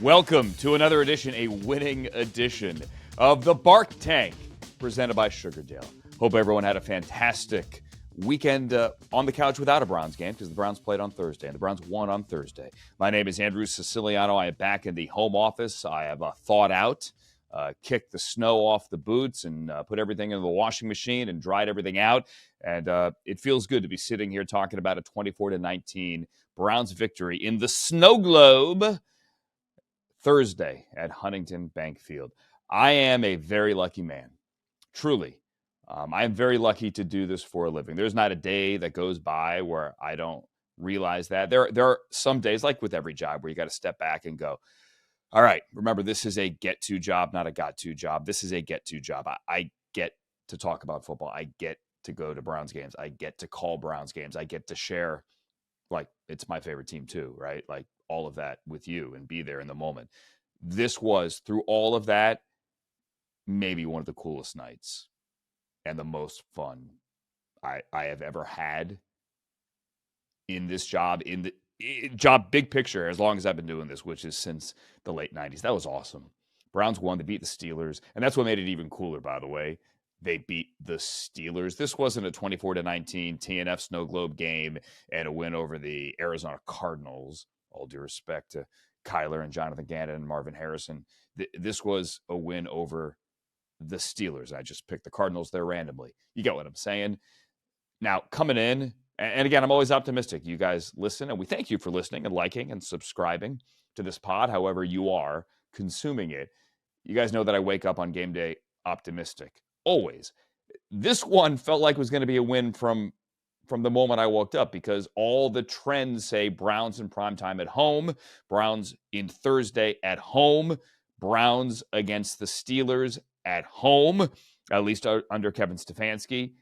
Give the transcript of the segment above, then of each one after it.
Welcome to another edition, a winning edition of the Bark Tank, presented by Sugardale. Hope everyone had a fantastic weekend on the couch without a Browns game, because the Browns played on Thursday, and the Browns won on Thursday. My name is Andrew Siciliano. I am back in the home office. I have thawed out, kicked the snow off the boots, and put everything into the washing machine and dried everything out. And it feels good to be sitting here talking about a 24-19 Browns victory in the snow globe Thursday at Huntington Bank Field. I am a very lucky man, truly. I am very lucky to do this for a living. There's not a day that goes by where I don't realize that. There are some days, like with every job, where you got to step back and go, all right, remember, this is a get-to job, not a got-to job. This is a get-to job. I get to talk about football. I get to go to Browns games. I get to call Browns games. I get to share, like, it's my favorite team too, right? Like, all of that with you and be there in the moment. This was, through all of that, maybe one of the coolest nights and the most fun I have ever had in this job, big picture, as long as I've been doing this, which is since the late 90s. That was awesome. Browns won. They beat the Steelers. And that's what made it even cooler, by the way. They beat the Steelers. This wasn't a 24-19 TNF Snow Globe game and a win over the Arizona Cardinals. All due respect to Kyler and Jonathan Gannon and Marvin Harrison. This was a win over the Steelers. I just picked the Cardinals there randomly. You get what I'm saying? Now, coming in, and again, I'm always optimistic. You guys listen, and we thank you for listening and liking and subscribing to this pod, however you are consuming it. You guys know that I wake up on game day optimistic, always. This one felt like it was going to be a win from the moment I woke up, because all the trends say Browns in primetime at home, Browns in Thursday at home, Browns against the Steelers at home, at least under Kevin Stefanski.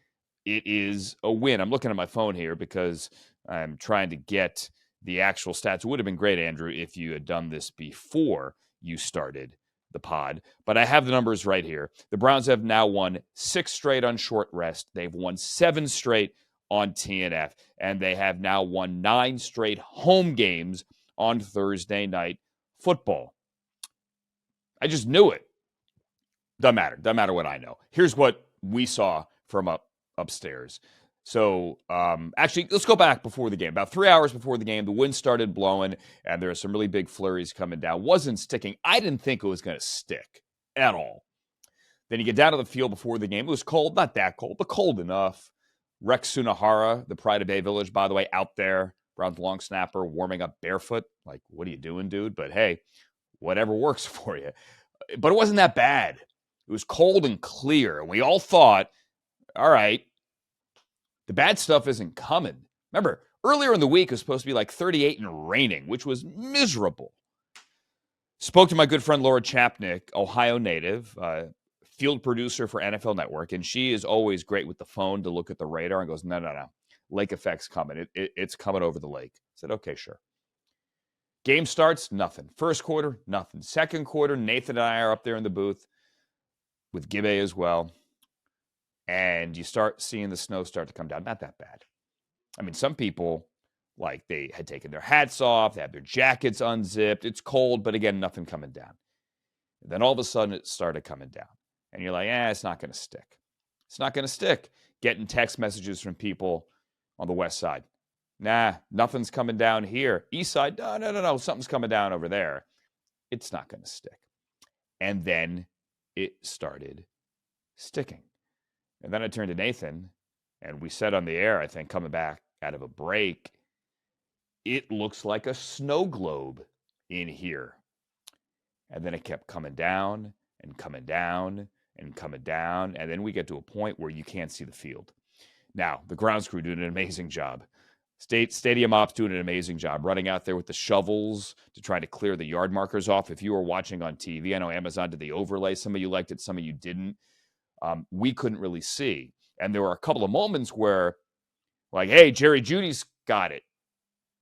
It is a win. I'm looking at my phone here because I'm trying to get the actual stats. It would have been great, Andrew, if you had done this before you started the pod, but I have the numbers right here. The Browns have now won 6 straight on short rest. They've won 7 straight on TNF, and they have now won 9 straight home games on Thursday night football. I just knew it. Doesn't matter what I know. Here's what we saw from upstairs. So actually, let's go back before the game. About 3 hours before the game, the wind started blowing, and there are some really big flurries coming down. Wasn't sticking. I didn't think it was going to stick at all. Then you get down to the field before the game. It was cold, not that cold, but cold enough. Rex Sunahara, the pride of Bay Village, by the way, out there, Browns long snapper, warming up barefoot. Like, what are you doing, dude? But hey, whatever works for you. But it wasn't that bad. It was cold and clear. And we all thought, all right, the bad stuff isn't coming. Remember, earlier in the week, it was supposed to be like 38 and raining, which was miserable. Spoke to my good friend Laura Chapnick, Ohio native, field producer for NFL Network, and she is always great with the phone to look at the radar and goes, no. Lake effect's coming. It's coming over the lake. I said, okay, sure. Game starts, nothing. First quarter, nothing. Second quarter, Nathan and I are up there in the booth with Gibbe as well. And you start seeing the snow start to come down. Not that bad. I mean, some people, like, they had taken their hats off. They had their jackets unzipped. It's cold, but again, nothing coming down. And then all of a sudden, it started coming down. And you're like, it's not going to stick. It's not going to stick. Getting text messages from people on the west side. Nah, nothing's coming down here. East side, no, something's coming down over there. It's not going to stick. And then it started sticking. And then I turned to Nathan, and we said on the air, I think, coming back out of a break, it looks like a snow globe in here. And then it kept coming down and coming down and coming down. And then we get to a point where you can't see the field. Now, the grounds crew doing an amazing job. Stadium ops doing an amazing job, running out there with the shovels to try to clear the yard markers off. If you were watching on TV, I know Amazon did the overlay. Some of you liked it, some of you didn't. We couldn't really see. And there were a couple of moments where, like, hey, Jerry Jeudy's got it.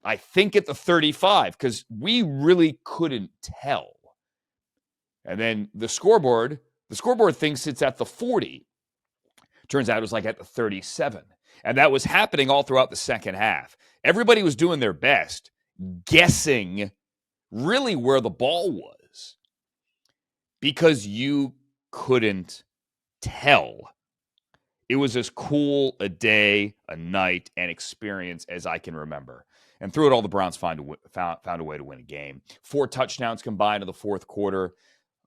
I think at the 35, because we really couldn't tell. And then the scoreboard thinks it's at the 40. Turns out it was like at the 37. And that was happening all throughout the second half. Everybody was doing their best, guessing really where the ball was, because you couldn't tell. It was as cool a day, a night, an experience as I can remember. And through it all, the Browns found a way to win a game. 4 touchdowns combined in the fourth quarter.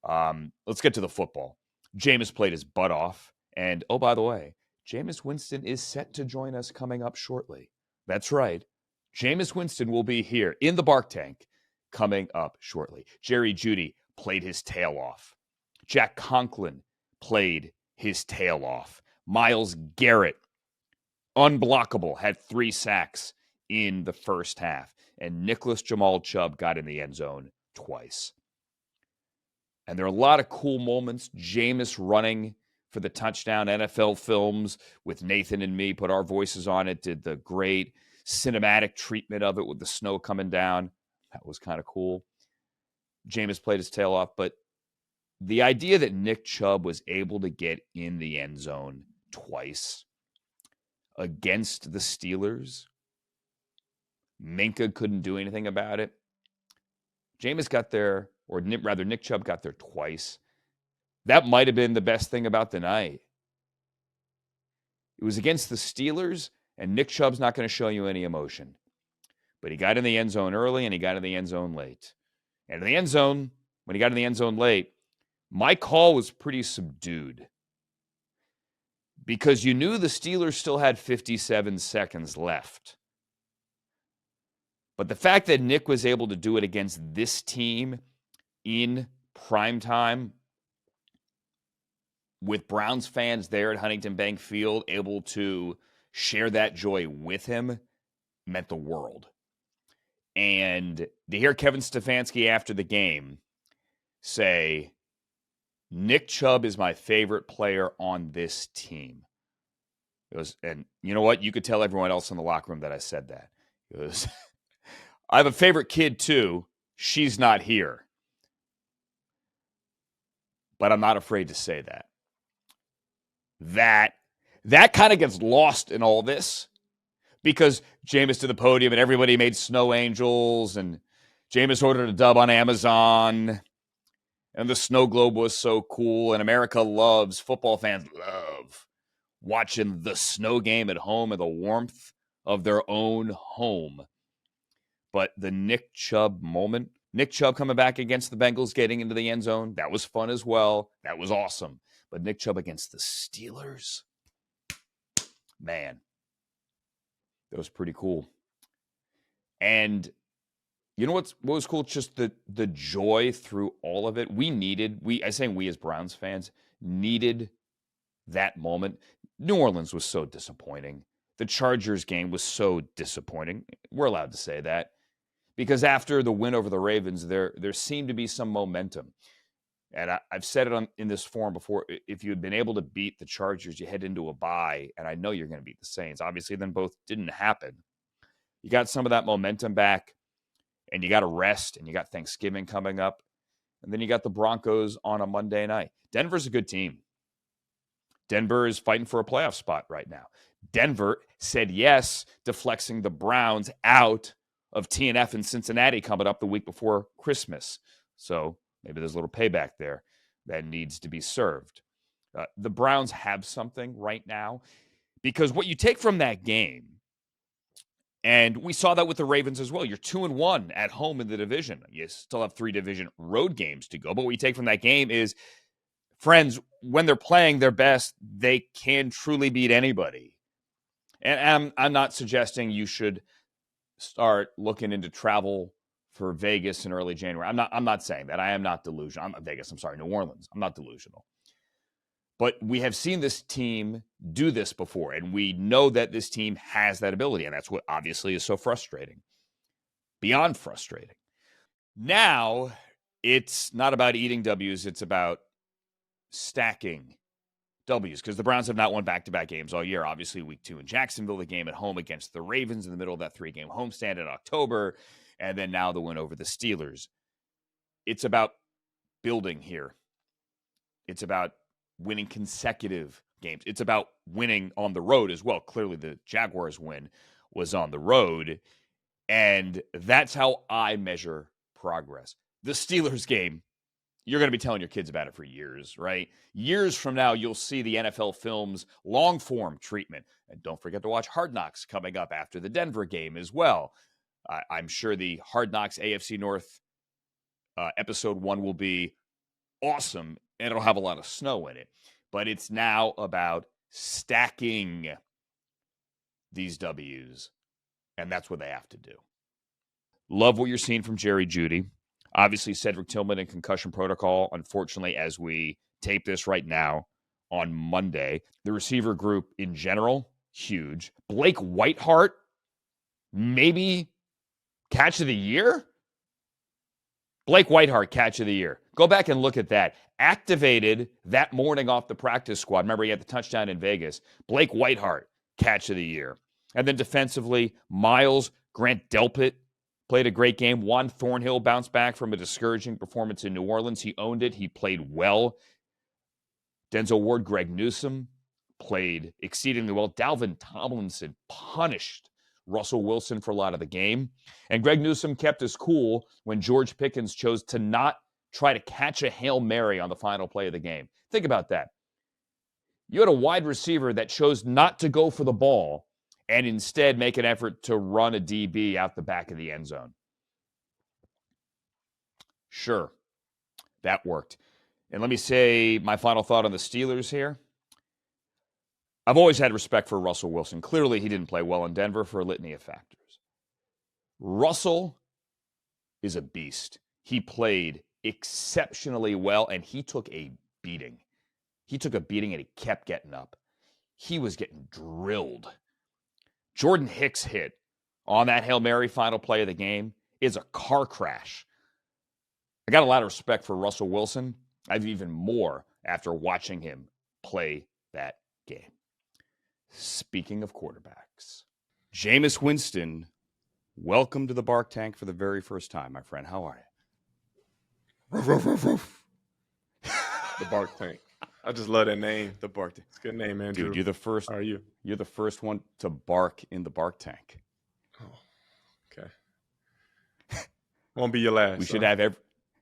Let's get to the football. Jameis played his butt off. And, oh, by the way, Jameis Winston is set to join us coming up shortly. That's right. Jameis Winston will be here in the Bark Tank coming up shortly. Jerry Jeudy played his tail off. Jack Conklin played his tail off. Myles Garrett, unblockable, had 3 sacks in the first half. And Nicholas Jamal Chubb got in the end zone twice. And there are a lot of cool moments. Jameis running for the touchdown. NFL Films with Nathan and me put our voices on it, did the great cinematic treatment of it with the snow coming down. That was kind of cool. Jameis played his tail off. But the idea that Nick Chubb was able to get in the end zone twice against the Steelers, Minka couldn't do anything about it. Jameis got there, or rather Nick Chubb got there twice. That might have been the best thing about the night. It was against the Steelers, and Nick Chubb's not going to show you any emotion. But he got in the end zone early, and he got in the end zone late. And in the end zone, when he got in the end zone late, my call was pretty subdued. Because you knew the Steelers still had 57 seconds left. But the fact that Nick was able to do it against this team in primetime, with Browns fans there at Huntington Bank Field able to share that joy with him, meant the world. And to hear Kevin Stefanski after the game say, Nick Chubb is my favorite player on this team. It was, and you know what? You could tell everyone else in the locker room that I said that. It was, I have a favorite kid too. She's not here. But I'm not afraid to say that. That kind of gets lost in all this because Jameis to the podium and everybody made snow angels and Jameis ordered a dub on Amazon and the snow globe was so cool and America loves, football fans love watching the snow game at home in the warmth of their own home. But the Nick Chubb moment, Nick Chubb coming back against the Bengals, getting into the end zone, that was fun as well. That was awesome. But Nick Chubb against the Steelers, man, that was pretty cool. And you know what was cool? Just the joy through all of it. We as Browns fans, needed that moment. New Orleans was so disappointing. The Chargers game was so disappointing. We're allowed to say that. Because after the win over the Ravens, there seemed to be some momentum. And I've said it in this forum before. If you had been able to beat the Chargers, you head into a bye, and I know you're going to beat the Saints. Obviously, then both didn't happen. You got some of that momentum back, and you got a rest, and you got Thanksgiving coming up, and then you got the Broncos on a Monday night. Denver's a good team. Denver is fighting for a playoff spot right now. Denver said yes to flexing the Browns out of TNF in Cincinnati coming up the week before Christmas. So maybe there's a little payback there that needs to be served. The Browns have something right now because what you take from that game, and we saw that with the Ravens as well. You're 2-1 at home in the division. You still have 3 division road games to go. But what you take from that game is, friends, when they're playing their best, they can truly beat anybody. And I'm not suggesting you should start looking into travel for Vegas in early January. I'm not saying that. I am not delusional. New Orleans. I'm not delusional. But we have seen this team do this before, and we know that this team has that ability, and that's what obviously is so frustrating. Beyond frustrating. Now, it's not about eating W's, it's about stacking W's, because the Browns have not won back-to-back games all year. Obviously, week 2 in Jacksonville, the game at home against the Ravens in the middle of that 3-game homestand in October, and then now the win over the Steelers. It's about building here. It's about winning consecutive games. It's about winning on the road as well. Clearly, the Jaguars win was on the road, and that's how I measure progress. The Steelers game, you're going to be telling your kids about it for years, right? Years from now, you'll see the NFL Films long-form treatment. And don't forget to watch Hard Knocks coming up after the Denver game as well. I'm sure the Hard Knocks AFC North episode 1 will be awesome, and it'll have a lot of snow in it. But it's now about stacking these W's, and that's what they have to do. Love what you're seeing from Jerry Jeudy. Obviously, Cedric Tillman in concussion protocol, unfortunately, as we tape this right now on Monday. The receiver group in general, huge. Blake Whiteheart, maybe catch of the year? Blake Whiteheart, catch of the year. Go back and look at that. Activated that morning off the practice squad. Remember, he had the touchdown in Vegas. Blake Whiteheart, catch of the year. And then defensively, Miles, Grant Delpit played a great game. Juan Thornhill bounced back from a discouraging performance in New Orleans. He owned it. He played well. Denzel Ward, Greg Newsome played exceedingly well. Dalvin Tomlinson punished Russell Wilson for a lot of the game. And Greg Newsome kept his cool when George Pickens chose to not try to catch a Hail Mary on the final play of the game. Think about that. You had a wide receiver that chose not to go for the ball and instead make an effort to run a DB out the back of the end zone. Sure, that worked. And let me say my final thought on the Steelers here. I've always had respect for Russell Wilson. Clearly, he didn't play well in Denver for a litany of factors. Russell is a beast. He played exceptionally well, and he took a beating. He took a beating, and he kept getting up. He was getting drilled. Jordan Hicks' hit on that Hail Mary final play of the game is a car crash. I got a lot of respect for Russell Wilson. I have even more after watching him play that game. Speaking of quarterbacks, Jameis Winston, welcome to the Bark Tank for the very first time, my friend. How are you? Roof, roof, roof, roof. The Bark Tank. I just love that name. The Bark Tank. It's a good name, Andrew. Dude, you're the first. How are you? You're the first one to bark in the Bark Tank. Oh, okay. Won't be your last. We should have every.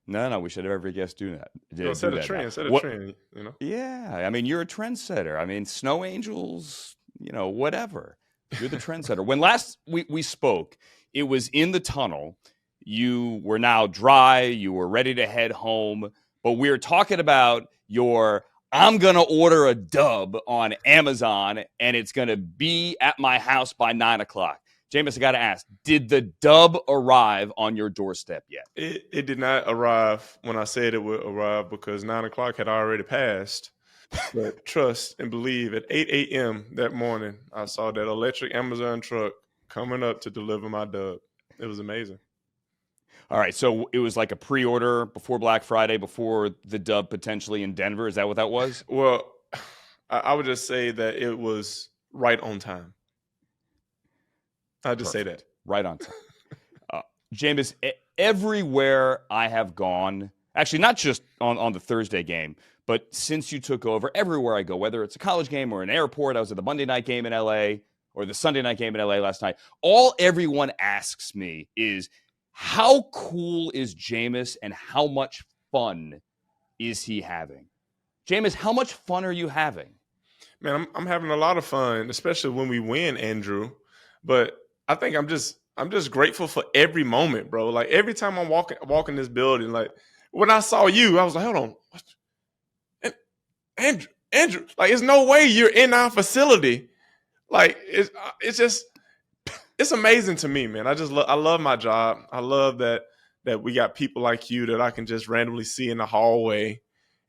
No, we should have every guest do that. Set a trend. Set a trend. You know. Yeah, I mean, you're a trendsetter. I mean, snow angels. Whatever. You're the trendsetter. When last we spoke, it was in the tunnel. You were now dry. You were ready to head home. But we were talking about your I'm going to order a dub on Amazon, and it's going to be at my house by 9 o'clock. Jameis, I got to ask, did the dub arrive on your doorstep yet? It did not arrive when I said it would arrive because 9 o'clock had already passed. But trust and believe, at 8 a.m. that morning, I saw that electric Amazon truck coming up to deliver my dub. It was amazing. All right, so it was like a pre-order before Black Friday, before the dub potentially in Denver. Is that what that was? Well, I would just say that it was right on time. I'd just say that. Right on time. Jameis, everywhere I have gone, actually not just on the Thursday game, but since you took over, everywhere I go, whether it's a college game or an airport, I was at the Monday night game in L.A. or the Sunday night game in L.A. last night, all everyone asks me is, how cool is Jameis and how much fun is he having? Jameis, how much fun are you having? Man, I'm having a lot of fun, especially when we win, Andrew. But I think I'm just grateful for every moment, bro. Like every time I'm walking this building, like when I saw you, I was like, hold on. Andrew, like, there's no way you're in our facility. Like, it's just, it's amazing to me, man. I love my job. I love that we got people like you that I can just randomly see in the hallway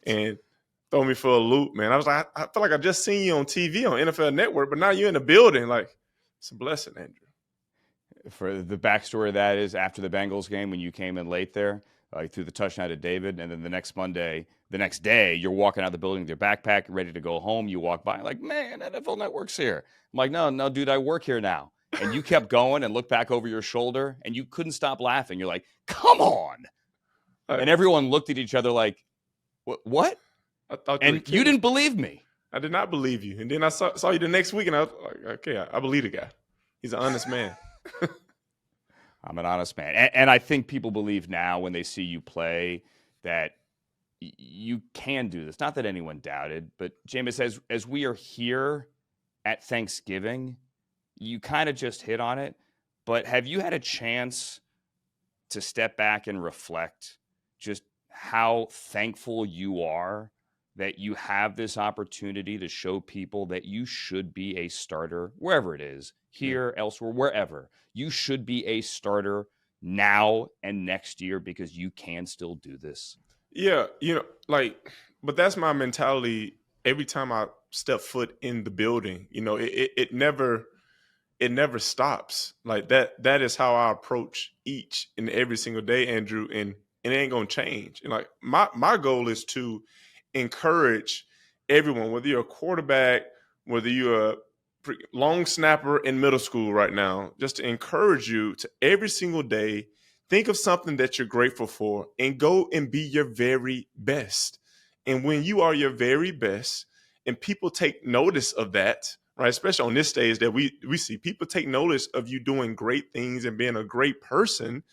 and throw me for a loop, man. I was like, I feel like I just seen you on TV on NFL Network, but now you're in the building. Like, it's a blessing, Andrew. For the backstory of that is after the Bengals game, when you came in late there, you threw the touchdown to David, and then the next day, you're walking out the building with your backpack, ready to go home. You walk by, like, man, NFL Network's here. I'm like, no, dude, I work here now. And you kept going and looked back over your shoulder, and you couldn't stop laughing. You're like, come on. And everyone looked at each other like, what? I thought you didn't believe me. I did not believe you. And then I saw you the next week, and I was like, okay, I believe the guy. He's an honest man. I'm an honest man. And I think people believe now when they see you play that you can do this. Not that anyone doubted, but Jameis, as we are here at Thanksgiving, you kind of just hit on it. But have you had a chance to step back and reflect just how thankful you are that you have this opportunity to show people that you should be a starter wherever it is, here, elsewhere, wherever. You should be a starter now and next year because you can still do this. Yeah, but that's my mentality every time I step foot in the building. It never stops. Like that is how I approach each and every single day, Andrew, and it ain't gonna change. And like my goal is to encourage everyone, whether you're a quarterback, whether you're a long snapper in middle school right now, just to encourage you to every single day think of something that you're grateful for and go and be your very best. And when you are your very best and people take notice of that, right, especially on this stage that we see people take notice of you doing great things and being a great person,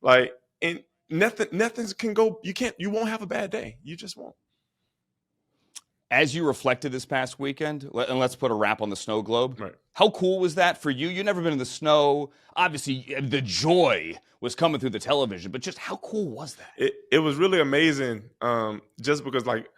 like, and nothing can go, you won't have a bad day. You just won't. As you reflected this past weekend, and let's put a wrap on the snow globe, right. How cool was that for you? You've never been in the snow. Obviously, the joy was coming through the television, but just how cool was that? It was really amazing, just because, like,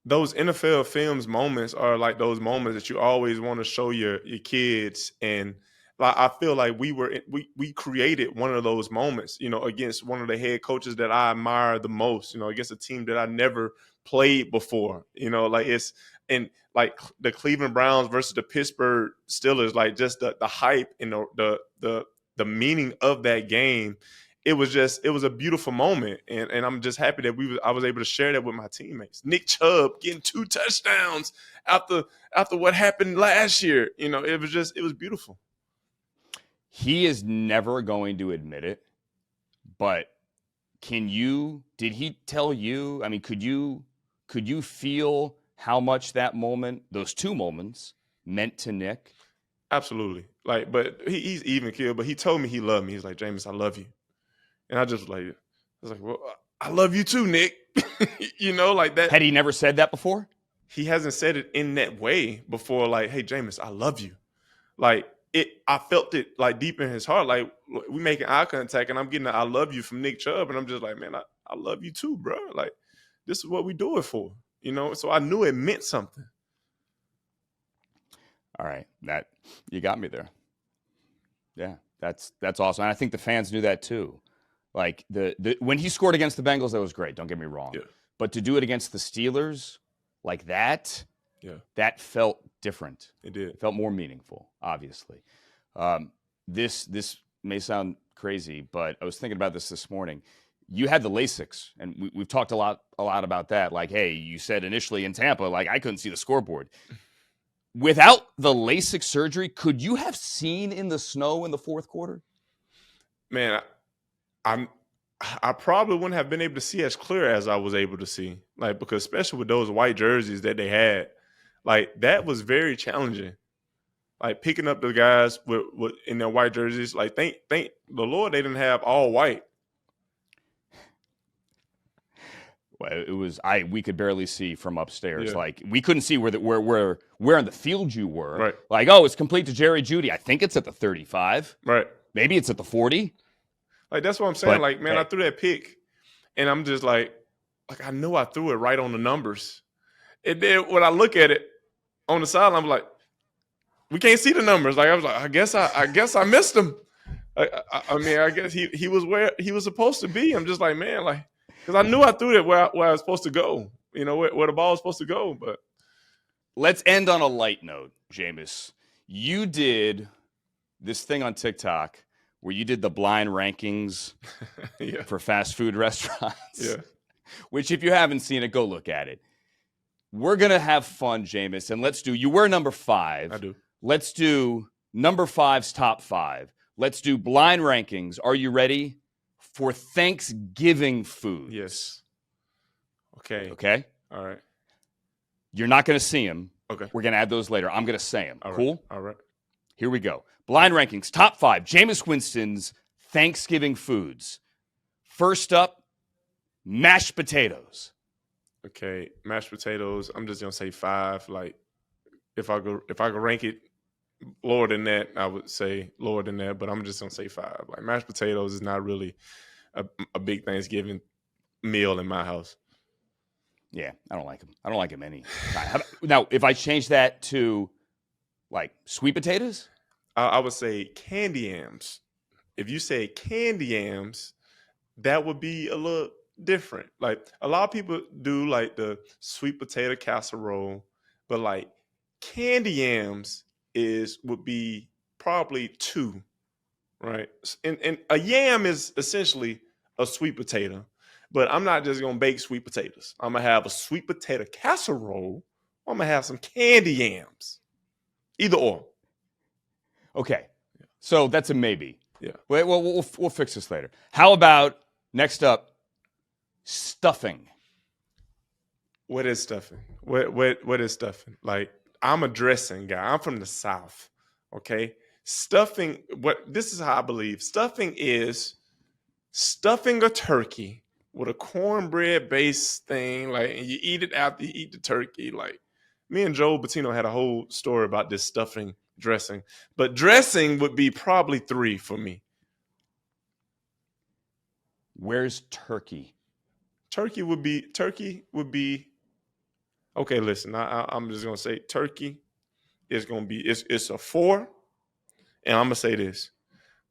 those NFL films moments are like those moments that you always want to show your kids. And like, I feel like we created one of those moments, against one of the head coaches that I admire the most, against a team that I never played before, and like the Cleveland Browns versus the Pittsburgh Steelers, like just the hype and the meaning of that game. It was a beautiful moment, and I'm just happy that I was able to share that with my teammates. Nick Chubb getting 2 touchdowns after what happened last year, it was beautiful. He is never going to admit it, but did he tell you? I mean, could you feel how much that moment, those 2 moments, meant to Nick? Absolutely. Like, but he's even killed, but he told me he loved me. He's like, Jameis, I love you. And I was like, well, I love you too, Nick. Like that. Had he never said that before? He hasn't said it in that way before. Like, hey, Jameis, I love you. Like I felt it like deep in his heart. Like we making eye contact, and I'm getting I love you from Nick Chubb, and I'm just like, man, I love you too, bro. Like this is what we do it for, So I knew it meant something. All right, that you got me there. Yeah, that's awesome, and I think the fans knew that too. Like the when he scored against the Bengals, that was great. Don't get me wrong. Yeah. But to do it against the Steelers like that, that felt different. It did. It felt more meaningful, obviously. This may sound crazy, but I was thinking about this morning. You had the LASIKs, and we've talked a lot about that. Like, hey, you said initially in Tampa, like I couldn't see the scoreboard. Without the LASIK surgery, could you have seen in the snow in the fourth quarter? Man, I probably wouldn't have been able to see as clear as I was able to see, like, because especially with those white jerseys that they had, like that was very challenging. Like picking up the guys with in their white jerseys, like thank the Lord they didn't have all white. Well, it was we could barely see from upstairs. Yeah. Like we couldn't see where on the field you were. Right. Like, oh, it's complete to Jerry Jeudy. I think it's at the 35. Right. Maybe it's at the 40. Like, that's what I'm saying. But, like, man, hey. I threw that pick, and I'm just like I knew I threw it right on the numbers. And then when I look at it on the sideline, I'm like, we can't see the numbers. Like, I was like, I guess I missed him. I mean, I guess he was where he was supposed to be. I'm just like, man, like, because I knew I threw it where I was supposed to go. Where the ball was supposed to go. But let's end on a light note, Jameis. You did this thing on TikTok where you did the blind rankings for fast food restaurants. Yeah. Which, if you haven't seen it, go look at it. We're going to have fun, Jameis, and you were number 5. I do. Let's do number 5's top 5. Let's do blind rankings. Are you ready for Thanksgiving food? Yes. Okay. Okay? All right. You're not going to see them. Okay. We're going to add those later. I'm going to say them. All cool? Right. All right. Here we go. Blind rankings, top 5. Jameis Winston's Thanksgiving foods. First up, mashed potatoes. Okay, mashed potatoes. I'm just gonna say 5. Like if I go rank it lower than that, I would say lower than that. But I'm just gonna say 5. Like mashed potatoes is not really a big Thanksgiving meal in my house. Yeah, I don't like them. I don't like them any time. Now, if I change that to like sweet potatoes, I would say candy yams. If you say candy yams, that would be a little different. Like a lot of people do like the sweet potato casserole, but like candy yams would be probably 2, right? And a yam is essentially a sweet potato, but I'm not just gonna bake sweet potatoes. I'm gonna have a sweet potato casserole. I'm gonna have some candy yams. Either or. okay. So that's a maybe. Yeah. Wait, well, we'll fix this later. How about next up, stuffing? What is stuffing? What is stuffing? Like I'm a dressing guy. I'm from the South. Okay. Stuffing, this is how I believe. Stuffing is stuffing a turkey with a cornbread based thing, like, and you eat it after you eat the turkey. Like me and Joe Bettino had a whole story about this stuffing dressing. But dressing would be probably 3 for me. Where's turkey? Turkey would be okay. Listen, I'm just gonna say turkey is gonna be it's a 4, and I'm gonna say this: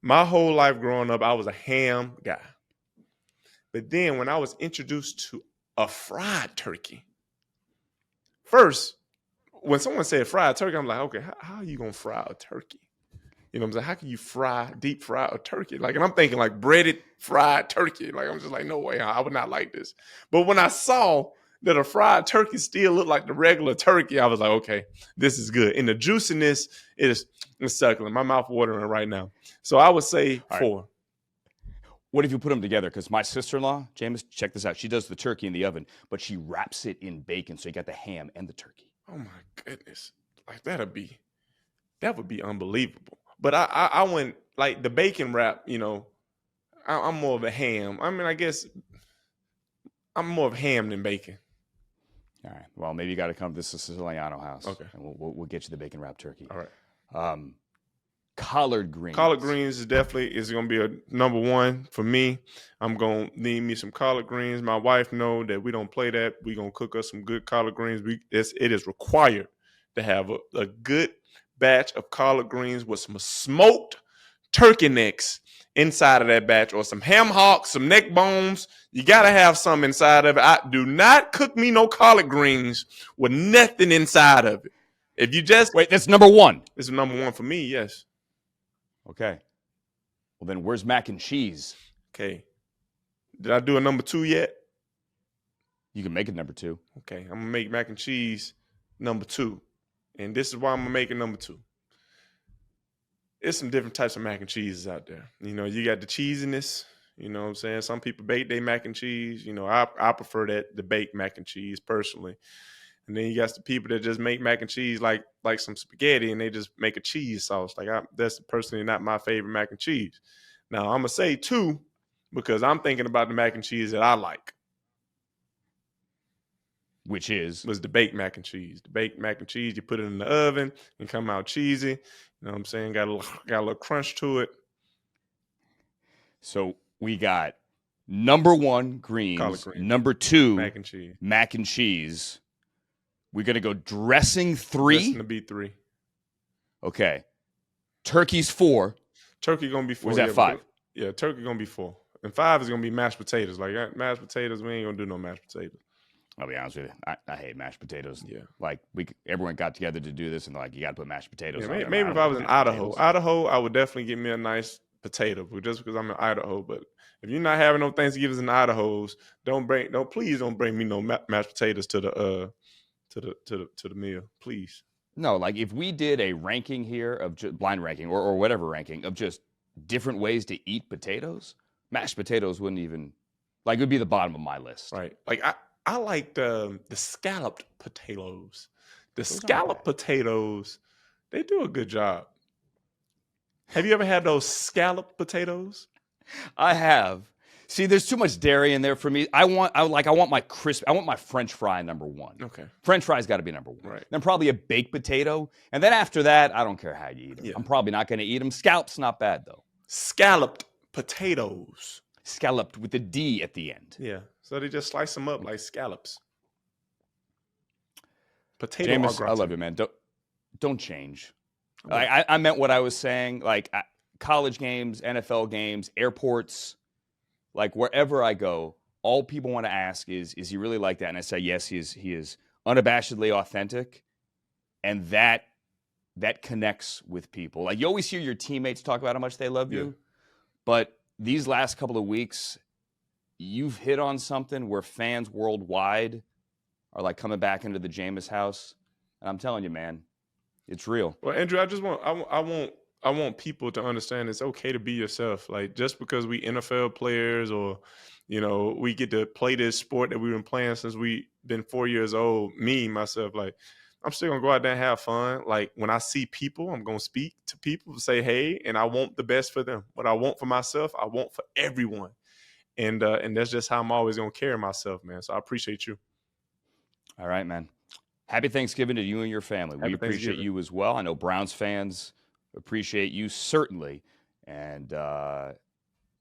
my whole life growing up, I was a ham guy, but then when I was introduced to a fried turkey, first when someone said fried turkey, I'm like, okay, how are you gonna fry a turkey? You know what I'm saying? How can you deep fry a turkey? Like, and I'm thinking like breaded fried turkey. Like, I'm just like, no way, I would not like this. But when I saw that a fried turkey still looked like the regular turkey, I was like, okay, this is good. And the juiciness is succulent. My mouth watering right now. So I would say 4. Right. What if you put them together? Because my sister-in-law, Jameis, check this out. She does the turkey in the oven, but she wraps it in bacon, so you got the ham and the turkey. Oh my goodness. Like that would be unbelievable. But I went like the bacon wrap, you know, I'm more of a ham. I mean, I guess I'm more of ham than bacon. All right. Well, maybe you got to come to the Siciliano house. Okay. And we'll get you the bacon wrap turkey. All right. Collard greens. Collard greens is going to be a number 1 for me. I'm going to need me some collard greens. My wife know that we don't play that. We're going to cook us some good collard greens. It is required to have a good batch of collard greens with some smoked turkey necks inside of that batch, or some ham hocks, some neck bones. You got to have some inside of it. Do not cook me no collard greens with nothing inside of it. If you just wait, that's number 1. This is number 1 for me. Yes. Okay. Well, then where's mac and cheese? Okay. Did I do a number 2 yet? You can make it number 2. Okay. I'm gonna make mac and cheese number 2, and this is why I'm gonna make it number 2. There's some different types of mac and cheeses out there. You know, you got the cheesiness. You know what I'm saying? Some people bake their mac and cheese. You know, I prefer the baked mac and cheese personally. And then you got the people that just make mac and cheese like some spaghetti, and they just make a cheese sauce. Like that's personally not my favorite mac and cheese. Now I'm gonna say 2 because I'm thinking about the mac and cheese that I like, which was the baked mac and cheese. The baked mac and cheese, you put it in the oven and come out cheesy. You know what I'm saying? Got a little crunch to it. So we got number 1 greens, number 2 mac and cheese. We're gonna go dressing 3. Dressing to be 3. Okay. Turkey's 4. Turkey gonna be 4. Was that 5? Yeah, turkey gonna be 4. And 5 is gonna be mashed potatoes. Like mashed potatoes, we ain't gonna do no mashed potatoes. I'll be honest with you. I hate mashed potatoes. Yeah. Like everyone got together to do this, and like, you got to put mashed potatoes on. Maybe if I was in Idaho, I would definitely get me a nice potato, just because I'm in Idaho. But if you're not having no Thanksgivings in Idaho's, please don't bring me no mashed potatoes to the meal, please. No, like if we did a ranking here of blind ranking or whatever ranking of just different ways to eat potatoes, mashed potatoes wouldn't even it would be the bottom of my list. Right. Like I like the scalloped potatoes. The scalloped potatoes, they do a good job. Have you ever had those scalloped potatoes? I have. See, there's too much dairy in there for me. I want my French fry number one. Okay. French fries got to be number one. Right. Then probably a baked potato. And then after that, I don't care how you eat them. Yeah. I'm probably not going to eat them. Scallops, not bad, though. Scalloped potatoes. Scalloped with a D at the end. Yeah. So they just slice them up like scallops. Potato Jameis, au gratin. I love you, man. Don't change. Like, I meant what I was saying. Like college games, NFL games, airports, like wherever I go, all people want to ask is he really like that? And I say, yes, he is unabashedly authentic. And that connects with people. Like you always hear your teammates talk about how much they love you. But these last couple of weeks, you've hit on something where fans worldwide are like coming back into the Jameis house. And I'm telling you, man, it's real. Well, Andrew, I want people to understand it's okay to be yourself. Like just because we NFL players or, we get to play this sport that we've been playing since we've been 4 years old, myself, like I'm still gonna go out there and have fun. Like when I see people, I'm gonna speak to people, say, hey, and I want the best for them. What I want for myself, I want for everyone. And that's just how I'm always gonna carry myself, man. So I appreciate you. All right, man. Happy Thanksgiving to you and your family. We appreciate you as well. I know Browns fans appreciate you, certainly. And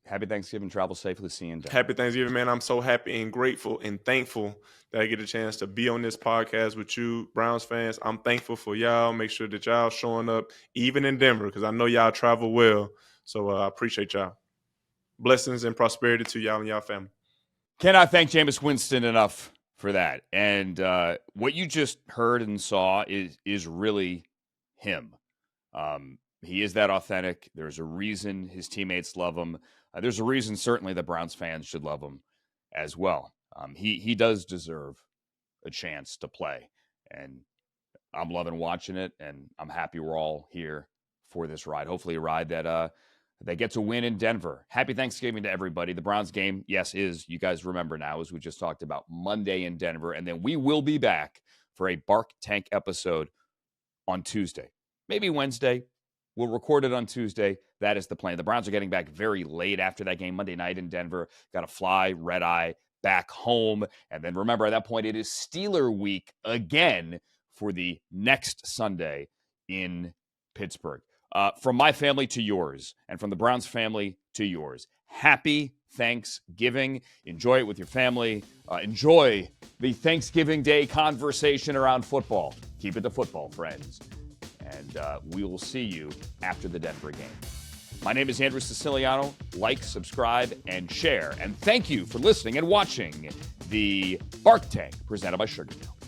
happy Thanksgiving. Travel safely. See you in Denver. Happy Thanksgiving, man. I'm so happy and grateful and thankful that I get a chance to be on this podcast with you, Browns fans. I'm thankful for y'all. Make sure that y'all showing up, even in Denver, because I know y'all travel well. So I appreciate y'all. Blessings and prosperity to y'all and y'all family. Cannot thank Jameis Winston enough for that. And what you just heard and saw is really him. He is that authentic. There's a reason his teammates love him. There's a reason certainly the Browns fans should love him as well. He does deserve a chance to play. And I'm loving watching it, and I'm happy we're all here for this ride. Hopefully a ride that they get to win in Denver. Happy Thanksgiving to everybody. The Browns game, yes, you guys remember now, as we just talked about, Monday in Denver. And then we will be back for a Bark Tank episode on Tuesday. Maybe Wednesday. We'll record it on Tuesday. That is the plan. The Browns are getting back very late after that game Monday night in Denver. Got to fly red-eye back home. And then remember, at that point, it is Steeler week again for the next Sunday in Pittsburgh. From my family to yours, and from the Browns family to yours, happy Thanksgiving. Enjoy it with your family. Enjoy the Thanksgiving Day conversation around football. Keep it to football, friends. And we will see you after the Denver game. My name is Andrew Siciliano. Like, subscribe, and share. And thank you for listening and watching the Bark Tank presented by Sugar Dale.